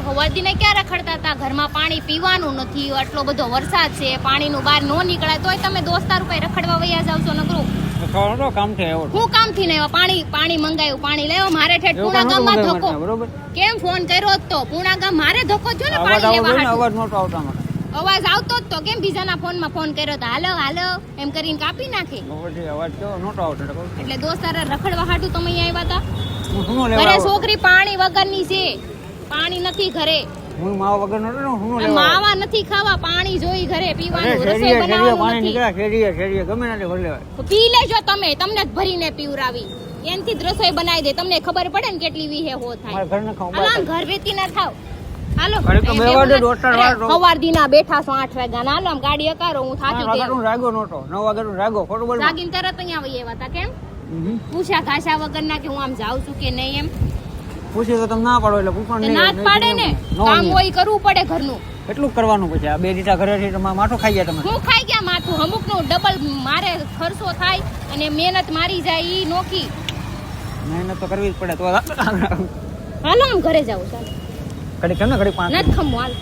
હવાદી ને ક્યાં રખડતા હતા ઘરમાં પાણી પીવાનું નથી આટલો બધો વરસાદ છે પાણીનું બહાર નો નીકળાય તોય તમે દોસ્તાર ઉપર રખડવા વયા જાવ છો નકરું કામ છે હું કામ થી ને પાણી મંગાયું પાણી લેવા મારે ઠેઠ પૂણા ગામમાં ધક્કો બરોબર કેમ ફોન કર્યો તો પૂણા ગામ મારે ધક્કો થયો ને પાણી લેવા હાટુ. અવાજ નહોતો આવતો મને અવાજ આવતો જ તો કેમ બીજાના ફોનમાં ફોન કર્યો તો હાલો હાલો એમ કરીને કાપી નાખે પછી અવાજ કેવો નહોતો આવતો એટલે દોસ્તાર રખડવા હાટુ તમે અહીંયા આવ્યા હતા હું શું લેવા ઘરે આવ્યો? છોકરી પાણી વગરની છે પાણી નથી ઘરે હું માવા વગર નહોતો ને હું લેવા માવા નથી ખાવા પાણી જોઈ ઘરે પીવાનું આવ્યો? રસોઈ શેરીએ બનાવવાનું પાણી નથી નીકળ્યા શેરીએ ગમે નાથી ભરી લેવાય તો પી લેજો તમે તમને જ ભરીને પીવરાવી એનથી જ રસોઈ બનાવી દે તમને ખબર પડે ને કેટલી વીહે હો થાય મારા ઘરને ખાવું આમ ઘર વેતી ના થાવ હાલો ઘરે તો બે વાગે દોસ્તાર વાર રહો. સવાર દીના બેઠા છો 8 વાગ્યા હાલો આમ ગાડી અકારો હું થાકી ગઈ વાગર રાગો નહોતો 9 વાગે રાગો ખોટું બોલ જાગીને તરત અહીંયા વહી આવ્યા હતા કેમ પૂછ્યા ઘાસા વગર ના કે હું આમ જાઉં છું કે નહીં એમ પૂછ્યું તો તમે ના પાડો એટલે પૂછવાનું તો નહીં ના જ પાડે ને કામ હોય કરવું પડે ઘરનું એટલું જ કરવાનું પછી આ બે દીટા ઘરે થી તમારે માઠું ખાઈ ગયા તમે હું ખાઈ ગયા માથું અમુકનું ડબલ મારે ખર્ચો થાય અને મહેનત મારી જાય ઈ નોખી મહેનત તો કરવી જ પડે તો હાલો આમ ઘરે જાવ ચાલો ઘડી કેમ ને ઘડી પાંચ નથી ખમવું હાલ